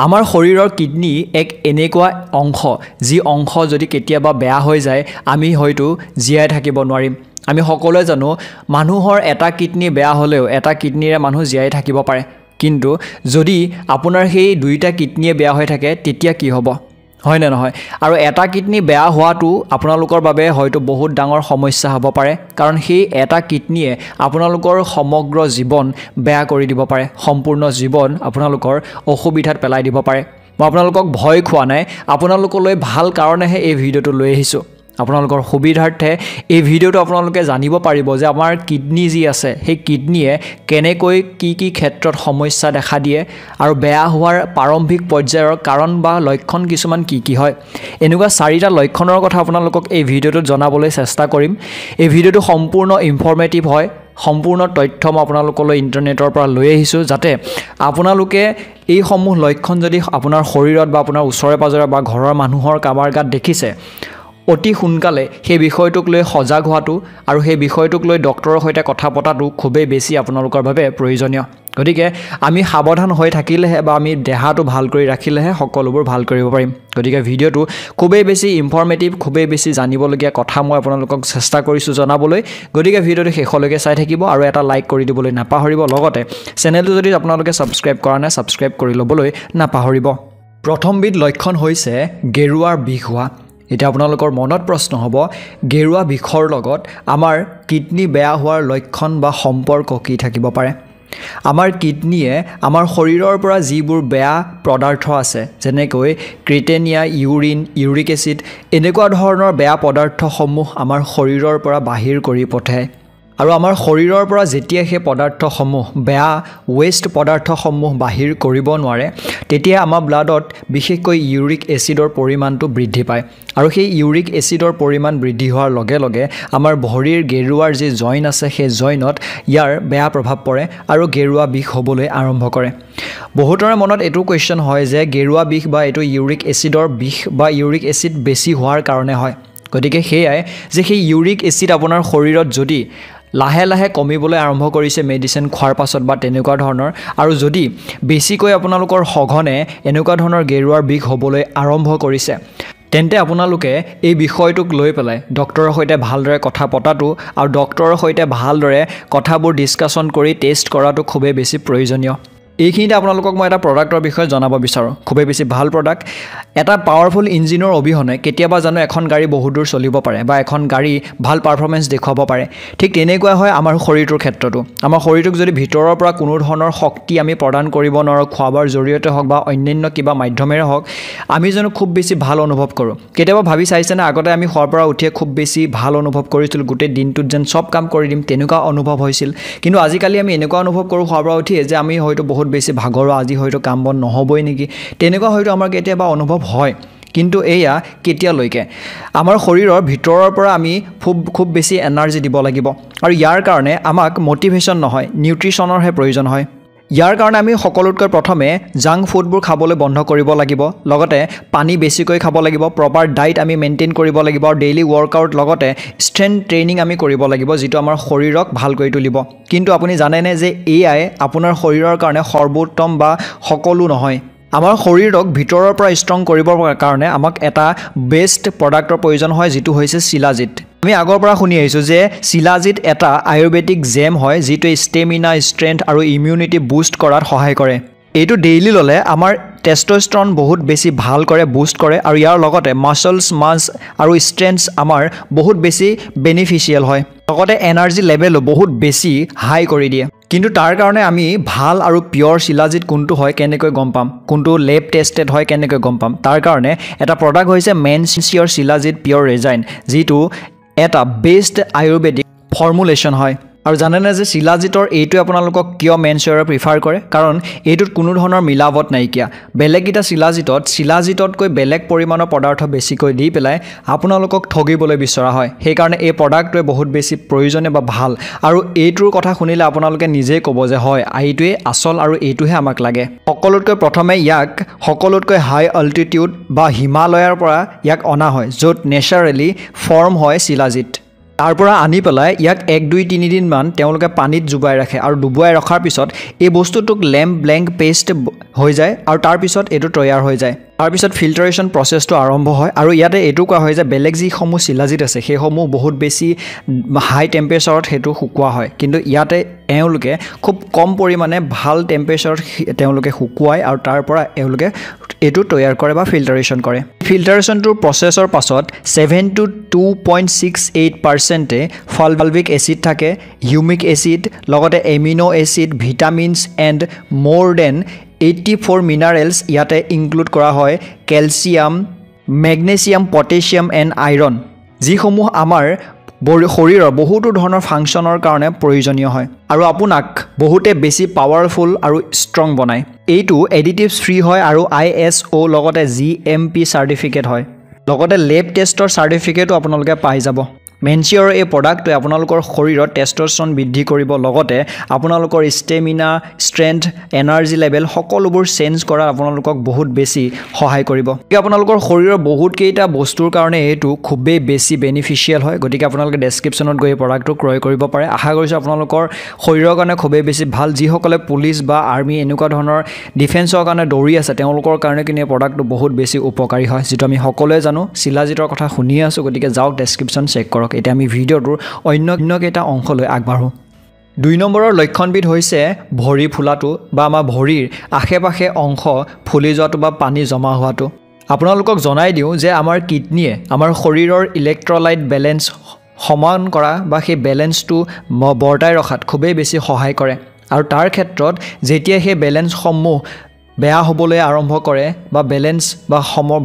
আমাৰ শৰীৰৰ কিডনী এক এনেকুৱা অংশ যি অংশ যদি কেতিয়াবা বেয়া হৈ যায় আমি হয়তো জীয়াই থাকিব নোৱাৰিম আমি সকলোৱে জানো মানুহৰ এটা কিডনী বেয়া হ'লেও এটা কিডনীৰে মানুহ জীয়াই থাকিব পাৰে কিন্তু যদি আপোনাৰ সেই দুইটা কিডনীয়ে বেয়া হৈ থাকে তেতিয়া কি হ'ব হয় না নহয় আৰু এটা কিডনী বেয়া হোৱাটো আপোনালোকৰ বাবে হয়তো বহুত ডাঙৰ সমস্যা হ'ব পাৰে কাৰণ সেই এটা কিডনীয়ে আপোনালোকৰ সমগ্ৰ জীৱন বেয়া কৰি দিব পাৰে সম্পূৰ্ণ জীৱন আপোনালোকৰ অসুবিধাত পেলাই দিব পাৰে মই আপোনালোকক ভয় খোৱা নাই আপোনালোকলৈ ভাল কাৰণেহে এই ভিডিঅ'টো লৈ আহিছোঁ আপোনালোকৰ সুবিধাৰ্থে এই ভিডিঅ'টো আপোনালোকে জানিব পাৰিব যে আমাৰ কিডনী যি আছে সেই কিডনীয়ে কেনেকৈ কি ক্ষেত্ৰত সমস্যা দেখা দিয়ে আৰু বেয়া হোৱাৰ প্ৰাৰম্ভিক পৰ্যায়ৰ কাৰণ বা লক্ষণ কিছুমান কি হয় এনেকুৱা চাৰিটা লক্ষণৰ কথা আপোনালোকক এই ভিডিঅ'টোত জনাবলৈ চেষ্টা কৰিম এই ভিডিঅ'টো সম্পূৰ্ণ ইনফৰমেটিভ হয় সম্পূৰ্ণ তথ্য মই আপোনালোকলৈ ইন্টাৰনেটৰ পৰা লৈ আহিছোঁ যাতে আপোনালোকে এই সমূহ লক্ষণ যদি আপোনাৰ শৰীৰত বা আপোনাৰ ওচৰে পাজৰে বা ঘৰৰ মানুহৰ কাবাৰ গাত দেখিছে অতি সোনকালে সেই বিষয়টোক লৈ সজাগ হোৱাটো আৰু সেই বিষয়টোক লৈ ডক্টৰৰ সৈতে কথা পতাটো খুবেই বেছি আপোনালোকৰ বাবে প্ৰয়োজনীয় গতিকে আমি সাৱধান হৈ থাকিলেহে বা আমি দেহাটো ভাল কৰি ৰাখিলেহে সকলোবোৰ ভাল কৰিব পাৰিম গতিকে ভিডিঅ'টো খুবেই বেছি ইনফৰমেটিভ খুবেই বেছি জানিবলগীয়া কথা মই আপোনালোকক চেষ্টা কৰিছোঁ জনাবলৈ গতিকে ভিডিঅ'টো শেষলৈকে চাই থাকিব আৰু এটা লাইক কৰি দিবলৈ নাপাহৰিব লগতে চেনেলটো যদি আপোনালোকে ছাবস্ক্ৰাইব কৰা নাই ছাবস্ক্ৰাইব কৰি ল'বলৈ নাপাহৰিব প্ৰথমবিধ লক্ষণ হৈছে গেৰুৱাৰ বিষ হোৱা এটা আপোনালোকৰ মনত প্ৰশ্ন হ'ব গেৰুৱা বিষৰ লগত আমাৰ কিডনী বেয়া হোৱাৰ লক্ষণ বা সম্পৰ্ক কি থাকিব পাৰে আমাৰ কিডনীয়ে আমাৰ শৰীৰৰ পৰা যিবোৰ বেয়া পদাৰ্থ আছে যেনেকৈ ক্ৰিটেনিয়া ইউৰিন ইউৰিক এচিড এনেকুৱা ধৰণৰ বেয়া পদাৰ্থসমূহ আমাৰ শৰীৰৰ পৰা বাহিৰ কৰি পঠায় আৰু আমাৰ শৰীৰৰ পৰা যেতিয়া সেই পদাৰ্থসমূহ বেয়া ওয়েষ্ট পদাৰ্থসমূহ বাহিৰ কৰিব নোৱাৰে তেতিয়া আমাৰ ব্লাডত বিশেষকৈ ইউৰিক এচিডৰ পৰিমাণটো বৃদ্ধি পায় আৰু সেই ইউৰিক এচিডৰ পৰিমাণ বৃদ্ধি হোৱাৰ লগে লগে আমাৰ ভৰিৰ গেৰুৱাৰ যি জইন আছে সেই জইনত ইয়াৰ বেয়া প্ৰভাৱ পৰে আৰু গেৰুৱা বিষ হ'বলৈ আৰম্ভ কৰে বহুতৰে মনত এইটো কোৱেশ্চন হয় যে গেৰুৱা বিষ বা এইটো ইউৰিক এচিডৰ বিষ বা ইউৰিক এচিড বেছি হোৱাৰ কাৰণে হয় গতিকে সেয়াই যে সেই ইউৰিক এচিড আপোনাৰ শৰীৰত যদি লাহে লাহে কমিবলৈ আৰম্ভ কৰিছে মেডিচিন খোৱাৰ পাছত বা তেনেকুৱা ধৰণৰ আৰু যদি বেছিকৈ আপোনালোকৰ সঘনে এনেকুৱা ধৰণৰ গেৰুৱাৰ বিষ হ'বলৈ আৰম্ভ কৰিছে তেন্তে আপোনালোকে এই বিষয়টোক লৈ পেলাই ডক্টৰৰ সৈতে ভালদৰে কথা পতাটো আৰু ডক্টৰৰ সৈতে ভালদৰে কথাবোৰ ডিসকাশন কৰি টেষ্ট কৰাটো খুবেই বেছি প্ৰয়োজনীয় এইখিনিতে আপোনালোকক মই এটা প্ৰডাক্টৰ বিষয়ে জনাব বিচাৰোঁ খুবেই বেছি ভাল প্ৰডাক্ট এটা পাৱাৰফুল ইঞ্জিনৰ অবিহনে কেতিয়াবা জানো এখন গাড়ী বহুত দূৰ চলিব পাৰে বা এখন গাড়ী ভাল পাৰফৰ্মেন্স দেখুৱাব পাৰে ঠিক তেনেকুৱা হয় আমাৰ শৰীৰটোৰ ক্ষেত্ৰতো আমাৰ শৰীৰটোক যদি ভিতৰৰ পৰা কোনো ধৰণৰ শক্তি আমি প্ৰদান কৰিব নোৱাৰো খোৱাৰ জৰিয়তে হওক বা অন্যান্য কিবা মাধ্যমেৰে হওক আমি জানো খুব বেছি ভাল অনুভৱ কৰোঁ কেতিয়াবা ভাবি চাইছেনে আগতে আমি খোৱাৰ পৰা উঠিয়ে খুব বেছি ভাল অনুভৱ কৰিছিল গোটেই দিনটোত যেন সব কাম কৰি দিম তেনেকুৱা অনুভৱ হৈছিল কিন্তু আজিকালি আমি এনেকুৱা অনুভৱ কৰোঁ খোৱাৰ পৰা উঠিয়ে যে আমি হয়তো বহুত বেছি ভাগৰুৱা আজি হয়তো কাম বন নহবই নেকি তেনেকুৱা হয়তো আমাৰ কেতিয়াবা অনুভৱ হয় কিন্তু এয়া কেতিয়ালৈকে আমাৰ শৰীৰৰ ভিতৰৰ পৰা আমি খুব বেছি এনাৰ্জি দিব লাগিব আৰু ইয়াৰ কাৰণে আমাক মোটিভেশ্যন নহয় নিউট্ৰিচনৰহে প্ৰয়োজন হয় ইয়াৰ কাৰণে আমি সকলোতকৈ প্ৰথমে জাংক ফুডবোৰ খাবলৈ বন্ধ কৰিব লাগিব লগতে পানী বেছিকৈ খাব লাগিব প্ৰপাৰ ডায়েট আমি মেইনটেইন কৰিব লাগিব আৰু ডেইলি ৱৰ্কআউট লগতে ষ্ট্ৰেংথ ট্ৰেইনিং আমি কৰিব লাগিব যেটো আমাৰ শৰীৰক ভাল কৰি তুলিব কিন্তু আপুনি জানেনে যে এআই আপোনাৰ শৰীৰৰ কাৰণে সৰ্বোত্তম বা সকলো নহয় আমাৰ শৰীৰক ভিতৰৰ পৰা ষ্ট্ৰং কৰিবৰ কাৰণে আমাক এটা বেষ্ট প্ৰডাক্টৰ প্ৰয়োজন হয় যেটো হৈছে শিলাজিৎ আমি আগৰ পৰা শুনি আহিছো যে শিলাজিৎ এটা আয়ুৰ্বেদিক জেম হয় যেটো ষ্টেমিনা ষ্ট্ৰেংথ আৰু ইমিউনিটি বুষ্ট কৰাত সহায় কৰে এইটো ডেইলি ললে আমাৰ টেস্টোস্টেৰন বহুত বেছি ভাল কৰে বুষ্ট কৰে আৰু ইয়াৰ লগতে মাসলছ মাছ আৰু ষ্ট্ৰেংথ আমাৰ বহুত বেছি বেনিফিচিয়েল হয় লগতে এনাৰ্জি লেভেলো বহুত বেছি হাই কৰি দিয়ে কিন্তু তাৰ কাৰণে আমি ভাল আৰু পিওৰ শিলাজিৎ কোনটো হয় কেনেকৈ গম পাম কোনটো লেব টেষ্টেড হয় কেনেকৈ গম পাম তাৰ কাৰণে এটা প্ৰডাক্ট হৈছে মেনচিয়ৰ শিলাজিৎ পিওৰ ৰেজাইন যেটো এটা বেষ্ট আয়ুৰ্বেদিক ফৰ্মুলেশ্যন হয় আৰু জানেনে যে শিলাজিতৰ এইটো আপোনালোকক কিয় মেনচিয়ৰে প্ৰিফাৰ কৰে কাৰণ এইটোত কোনো ধৰণৰ মিলাৱট নাইকিয়া বেলেগিটা শিলাজিততকৈ বেলেগ পৰিমাণৰ পদাৰ্থ বেছিকৈ দি পেলাই আপোনালোকক ঠগিবলৈ বিচৰা হয় সেই কাৰণে এই প্ৰডাক্টটোৱে বহুত বেছি প্ৰয়োজনীয় বা ভাল আৰু এইটোৰ কথা শুনিলে আপোনালোকে নিজেই ক'ব যে হয় এইটোৱে আসল আৰু এইটোহে আমাক লাগে সকলোতকৈ প্ৰথমে ইয়াক সকলোতকৈ হাই অল্টিটিউড বা হিমালয়ৰ পৰা ইয়াক অনা হয় য'ত নেচাৰেলি ফৰ্ম হয় শিলাজিৎ তাৰ পৰা আনি পেলাই ইয়াক 1-2-3 দিনমান তেওঁলোকে পানীত ডুবাই ৰাখে আৰু ডুবাই ৰখাৰ পিছত এই বস্তুটোক লেম্প ব্লেংক পেষ্ট হৈ যায় আৰু তাৰ পিছত এইটো তৈয়াৰ হৈ যায় তাৰ পিছত ফিল্টাৰেশ্যন প্ৰচেছটো আৰম্ভ হয় আৰু ইয়াতে এইটো কোৱা হয় যে বেলেগ যিসমূহ শিলাজিত আছে সেইসমূহ বহুত বেছি হাই টেম্পাৰেচাৰত সেইটো শুকোৱা হয় কিন্তু ইয়াতে এওঁলোকে খুব কম পৰিমাণে ভাল টেম্পাৰেচাৰত তেওঁলোকে শুকুৱায় আৰু তাৰ পৰা এওঁলোকে এইটো তৈয়াৰ কৰে বা ফিল্টাৰেশ্যন কৰে ফিল্টাৰেশ্যনটোৰ প্ৰচেছৰ পাছত 7 to 2.68% ফালভিক এচিড থাকে হিউমিক এচিড লগতে এমিনো এচিড ভিটামিনছ এণ্ড মোৰ দেন 84 মিনাৰেলছ ইয়াতে ইনক্লুড কৰা হয় calcium magnesium potassium and iron যিসমূহ আমাৰ শৰীৰৰ বহুতো ধৰণৰ ফাংচনৰ কাৰণে প্ৰয়োজনীয় হয় আৰু আপোনাক বহুতে বেছি পাৱাৰফুল আৰু ষ্ট্ৰং বনায় এইটো এডিটিভছ ফ্ৰী হয় আৰু ISO লগতে GMP চাৰ্টিফিকেট হয় লগতে লেব টেষ্টৰ চাৰ্টিফিকেটো আপোনালোকে পাই যাব মেনচিয়ৰ এই প্ৰডাক্টটোৱে আপোনালোকৰ শৰীৰত টেষ্টষ্টৰন বৃদ্ধি কৰিব লগতে আপোনালোকৰ ষ্টেমিনা ষ্ট্ৰেংথ এনাৰ্জি লেভেল সকলোবোৰ চেঞ্জ কৰাত আপোনালোকক বহুত বেছি সহায় কৰিব আপোনালোকৰ শৰীৰৰ বহুত কেইটা বস্তুৰ কাৰণে এইটো খুবেই বেছি বেনিফিচিয়েল হয় গতিকে আপোনালোকে ডেছক্ৰিপশ্যনত গৈ এই প্ৰডাক্টটো ক্ৰয় কৰিব পাৰে আশা কৰিছোঁ আপোনালোকৰ শৰীৰৰ কাৰণে খুবেই বেছি ভাল যিসকলে পুলিচ বা আৰ্মি এনেকুৱা ধৰণৰ ডিফেন্সৰ কাৰণে দৌৰি আছে তেওঁলোকৰ কাৰণে কিন্তু এই প্ৰডাক্টটো বহুত বেছি উপকাৰী হয় যিটো আমি সকলোৱে জানো শিলাজিতৰ কথা শুনি আছোঁ গতিকে যাওক ডেছক্ৰিপশ্যন চেক কৰক এতিয়া আমি ভিডিঅ'টোৰ অন্য কেইটা অংশলৈ আগবাঢ়োঁ 2 নম্বৰৰ লক্ষণবিধ হৈছে ভৰি ফুলাটো বা আমাৰ ভৰিৰ আশে-পাশে অংশ ফুলি যোৱাটো বা পানী জমা হোৱাটো আপোনালোকক জনাই দিওঁ যে আমাৰ কিডনীয়ে আমাৰ শৰীৰৰ ইলেক্ট্ৰলাইট বেলেন্স সমান কৰা বা সেই বেলেন্সটো বৰ্তাই ৰখাত খুবেই বেছি সহায় কৰে আৰু তাৰ ক্ষেত্ৰত যেতিয়া সেই বেলেন্সসমূহ বেয়া হ'বলৈ আৰম্ভ কৰে বা বেলেন্স বা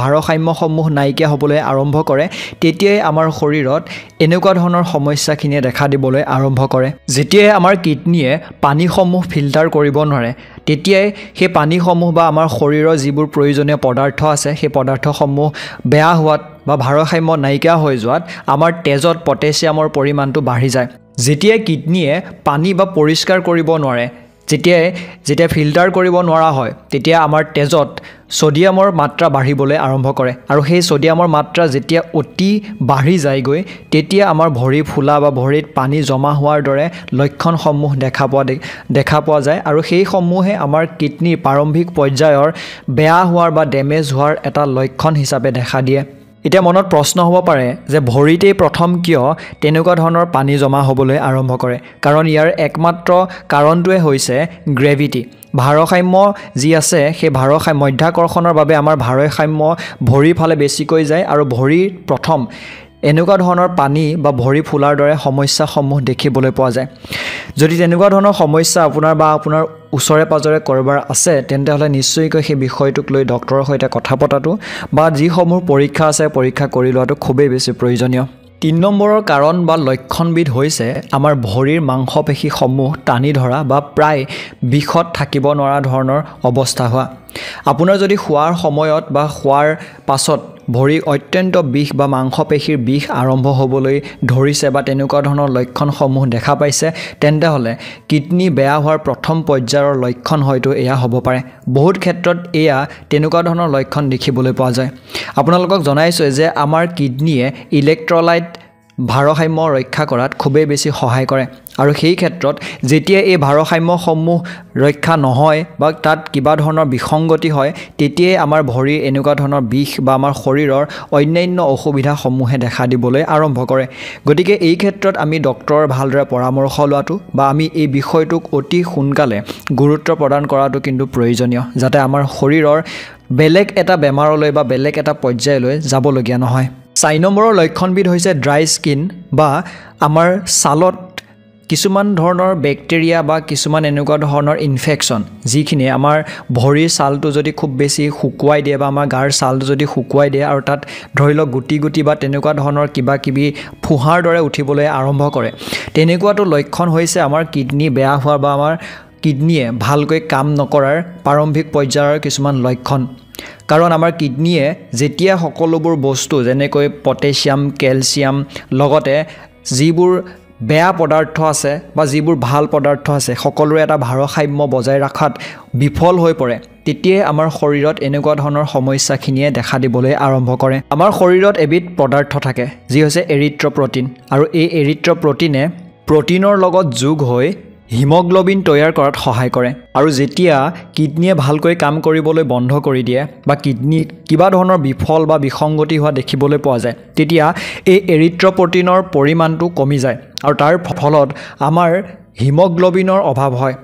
ভাৰসাম্যসমূহ নাইকিয়া হ'বলৈ আৰম্ভ কৰে তেতিয়াই আমাৰ শৰীৰত এনেকুৱা ধৰণৰ সমস্যাখিনিয়ে দেখা দিবলৈ আৰম্ভ কৰে যেতিয়াই আমাৰ কিডনীয়ে পানীসমূহ ফিল্টাৰ কৰিব নোৱাৰে তেতিয়াই সেই পানীসমূহ বা আমাৰ শৰীৰৰ যিবোৰ প্ৰয়োজনীয় পদাৰ্থ আছে সেই পদাৰ্থসমূহ বেয়া হোৱাত বা ভাৰসাম্য নাইকিয়া হৈ যোৱাত আমাৰ তেজত পটেছিয়ামৰ পৰিমাণটো বাঢ়ি যায় যেতিয়াই কিডনীয়ে পানী বা পৰিষ্কাৰ কৰিব নোৱাৰে যেতিয়া ফিল্টাৰ কৰিব নোৱাৰা হয় তেতিয়া আমাৰ তেজত সোডিয়ামৰ মাত্ৰা বাঢ়িবলৈ আৰম্ভ কৰে আৰু সেই সোডিয়ামৰ মাত্ৰা যেতিয়া অতি বাঢ়ি যায়গৈ তেতিয়া আমাৰ ভৰি ফুলা বা ভৰিত পানী জমা হোৱাৰ দৰে লক্ষণসমূহ দেখা পোৱা যায় আৰু সেই সমূহে আমাৰ কিডনীৰ প্ৰাৰম্ভিক পৰ্যায়ৰ বেয়া হোৱাৰ বা ডেমেজ হোৱাৰ এটা লক্ষণ হিচাপে দেখা দিয়ে এতিয়া মনত প্ৰশ্ন হ'ব পাৰে যে ভৰিতেই প্ৰথম কিয় তেনেকুৱা ধৰণৰ পানী জমা হ'বলৈ আৰম্ভ কৰে কাৰণ ইয়াৰ একমাত্ৰ কাৰণটোৱে হৈছে গ্ৰেভিটি ভাৰসাম্য যি আছে সেই মধ্যাকৰ্ষণৰ বাবে আমাৰ ভাৰসাম্য ভৰিৰ ফালে বেছিকৈ যায় আৰু ভৰিৰ প্ৰথম এনেকুৱা ধৰণৰ পানী বা ভৰি ফুলাৰ দৰে সমস্যাসমূহ দেখিবলৈ পোৱা যায় যদি তেনেকুৱা ধৰণৰ সমস্যা আপোনাৰ বা আপোনাৰ ওচৰে পাজৰে কৰবাৰ আছে তেন্তে হলে নিশ্চয়কৈ সেই বিষয়টোক লৈ ডক্টৰৰ সৈতে কথা পতাটো বা যিসমূহ পৰীক্ষা আছে পৰীক্ষা কৰি লোৱাটো খুবেই বেছি প্ৰয়োজনীয় 3 নম্বৰৰ কাৰণ বা লক্ষণবিধ হৈছে আমাৰ ভৰিৰ মাংসপেশীসমূহ টানি ধৰা বা প্ৰায় বিষত থাকিব নোৱাৰা ধৰণৰ অৱস্থা হোৱা আপোনাৰ যদি খোৱাৰ সময়ত বা খোৱাৰ পাছত ভৰি অত্যন্ত বিষ বা মাংসপেশীৰ বিষ আৰম্ভ হ'বলৈ ধৰিছে বা তেনেকুৱা ধৰণৰ লক্ষণসমূহ দেখা পাইছে তেন্তে হলে কিডনী বেয়া হোৱাৰ প্ৰথম পৰ্যায়ৰ লক্ষণ হয়তো এয়া হ'ব পাৰে বহুত ক্ষেত্ৰত এয়া তেনেকুৱা ধৰণৰ লক্ষণ দেখিবলৈ পোৱা যায় আপোনালোকক জনাইছো যে আমাৰ কিডনীয়ে ইলেক্ট্ৰলাইট ভাৰসাম্য ৰক্ষা কৰাত খুবেই বেছি সহায় কৰে আৰু সেই ক্ষেত্ৰত যেতিয়া এই ভাৰসাম্যসমূহ ৰক্ষা নহয় বা তাত কিবা ধৰণৰ বিসংগতি হয় তেতিয়াই আমাৰ ভৰিৰ এনেকুৱা ধৰণৰ বিষ বা আমাৰ শৰীৰৰ অন্যান্য অসুবিধাসমূহে দেখা দিবলৈ আৰম্ভ কৰে গতিকে এই ক্ষেত্ৰত আমি ডক্টৰৰ ভালদৰে পৰামৰ্শ লোৱাটো বা আমি এই বিষয়টোক অতি সোনকালে গুৰুত্ব প্ৰদান কৰাটো কিন্তু প্ৰয়োজনীয় যাতে আমাৰ শৰীৰৰ বেলেগ এটা বেমাৰলৈ বা বেলেগ এটা পৰ্যায়লৈ যাবলগীয়া নহয় 4 নম্বৰৰ লক্ষণবিধ হৈছে ড্ৰাই স্কিন বা আমাৰ ছালত কিছুমান ধৰণৰ বেক্টেৰিয়া বা কিছুমান এনেকুৱা ধৰণৰ ইনফেকশ্যন যিখিনি আমাৰ ভৰিৰ ছালটো যদি খুব বেছি শুকুৱাই দিয়ে বা আমাৰ গাৰ ছালটো যদি শুকুৱাই দিয়ে আৰু তাত ধৰি লওক গুটি বা তেনেকুৱা ধৰণৰ কিবি ফুহাৰ দৰে উঠিবলৈ আৰম্ভ কৰে তেনেকুৱাটো লক্ষণ হৈছে আমাৰ কিডনী বেয়া হোৱাৰ বা আমাৰ কিডনীয়ে ভালকৈ কাম নকৰাৰ প্ৰাৰম্ভিক পৰ্যায়ৰ কিছুমান লক্ষণ কাৰণ আমাৰ কিডনীয়ে যেতিয়া সকলোবোৰ বস্তু যেনেকৈ পটেছিয়াম কেলছিয়াম লগতে যিবোৰ বেয়া পদাৰ্থ আছে বা যিবোৰ ভাল পদাৰ্থ আছে সকলোৰে এটা ভাৰসাম্য বজাই ৰখাত বিফল হৈ পৰে তেতিয়াই আমাৰ শৰীৰত এনেকুৱা ধৰণৰ সমস্যাখিনিয়ে দেখা দিবলৈ আৰম্ভ কৰে আমাৰ শৰীৰত এবিধ পদাৰ্থ থাকে যি হৈছে এৰিথ্ৰ'প্ৰ'টিন আৰু এই এৰিথ্ৰ'প্ৰ'টিনে প্ৰ'টিনৰ লগত যোগ হৈ হিমোগ্লোবিন তৈয়াৰ কৰাত সহায় কৰে আৰু যেতিয়া কিডনিয়ে ভালকৈ কাম কৰিবলৈ বন্ধ কৰি দিয়ে বা কিডনিত কিবা ধৰণৰ বিফল বা বিসংগতি হোৱা দেখিবলৈ পোৱা যায় তেতিয়া এই এৰিথ্ৰ'প্ৰ'টিনৰ পৰিমাণটো কমি যায় আৰু তাৰ ফলত আমাৰ হিমোগ্লোবিনৰ অভাৱ হয়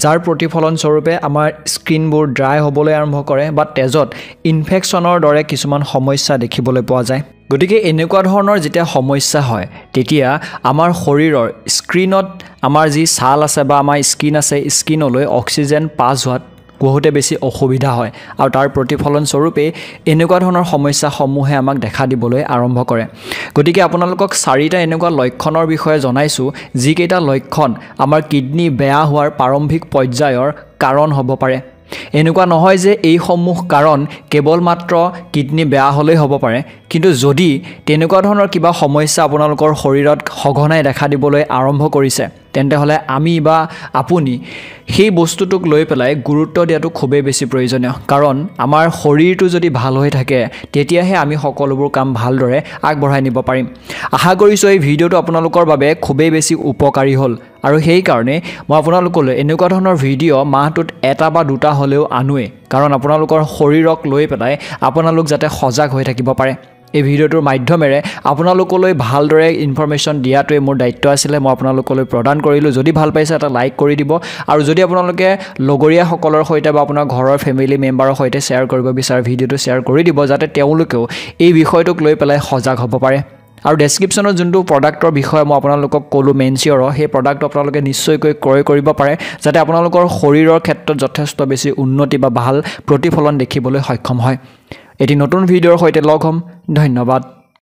যাৰ প্ৰতিফলন স্বৰূপে আমাৰ স্কিনবোৰ ড্ৰাই হ'বলৈ আৰম্ভ কৰে বা তেজত ইনফেকশ্যনৰ দৰে কিছুমান সমস্যা দেখিবলৈ পোৱা যায় গতিকে এনেকুৱা ধৰণৰ যেতিয়া সমস্যা হয় তেতিয়া আমাৰ শৰীৰৰ স্কিনত আমাৰ যি ছাল আছে বা আমাৰ স্কিন আছে স্কিনলৈ অক্সিজেন পাছ হোৱাত বহুতে বেছি অসুবিধা হয় আৰু তাৰ প্ৰতিফলন স্বৰূপে এনেকুৱা ধৰণৰ সমস্যাসমূহে আমাক দেখা দিবলৈ আৰম্ভ কৰে গতিকে আপোনালোকক 4টা এনেকুৱা লক্ষণৰ বিষয়ে জনাইছোঁ যিকেইটা লক্ষণ আমাৰ কিডনি বেয়া হোৱাৰ প্ৰাৰম্ভিক পৰ্যায়ৰ কাৰণ হ'ব পাৰে এনেকুৱা নহয় যে এইসমূহ কাৰণ কেৱল মাত্ৰ কিডনি বেয়া হ'লেই হ'ব পাৰে কিন্তু যদি তেনেকুৱা ধৰণৰ কিবা সমস্যা আপোনালোকৰ শৰীৰত সঘনাই দেখা দিবলৈ আৰম্ভ কৰিছে তেন্তে হলে আমি বা আপুনি সেই বস্তুটোক লৈ পেলাই গুৰুত্ব দিয়াটো খুবেই বেছি প্ৰয়োজনীয় কাৰণ আমাৰ শৰীৰটো যদি ভাল হৈ থাকে তেতিয়াহে আমি সকলোবোৰ কাম ভালদৰে আগবঢ়াই নিব পাৰিম আশা কৰিছোঁ এই ভিডিঅ'টো আপোনালোকৰ বাবে খুবেই বেছি উপকাৰী হ'ল আৰু সেই কাৰণে মই আপোনালোকলৈ এনেকুৱা ধৰণৰ ভিডিঅ' মাহটোত এটা বা দুটা হ'লেও আনোৱে কাৰণ আপোনালোকৰ শৰীৰক লৈ পেলাই আপোনালোক যাতে সজাগ হৈ থাকিব পাৰে এই ভিডিঅ'টোৰ মাধ্যমেৰে আপোনালোকলৈ ভালদৰে ইনফৰমেশ্যন দিয়াটোৱে মোৰ দায়িত্ব আছিলে মই আপোনালোকলৈ প্ৰদান কৰিলোঁ যদি ভাল পাইছে এটা লাইক কৰি দিব আৰু যদি আপোনালোকে লগৰীয়াসকলৰ সৈতে বা আপোনাৰ ঘৰৰ ফেমিলি মেম্বাৰৰ সৈতে শ্বেয়াৰ কৰিব বিচাৰে ভিডিঅ'টো শ্বেয়াৰ কৰি দিব যাতে তেওঁলোকেও এই বিষয়টোক লৈ পেলাই সজাগ হ'ব পাৰে আৰু ডেছক্ৰিপশ্যনত যোনটো প্ৰডাক্টৰ বিষয়ে মই আপোনালোকক ক'লোঁ মেনচিয়ৰ সেই প্ৰডাক্টটো আপোনালোকে নিশ্চয়কৈ ক্ৰয় কৰিব পাৰে যাতে আপোনালোকৰ শৰীৰৰ ক্ষেত্ৰত যথেষ্ট বেছি উন্নতি বা ভাল প্ৰতিফলন দেখিবলৈ সক্ষম হয় এটি নতুন ভিডিঅ'ৰ সৈতে লগ হ'ম ধন্যবাদ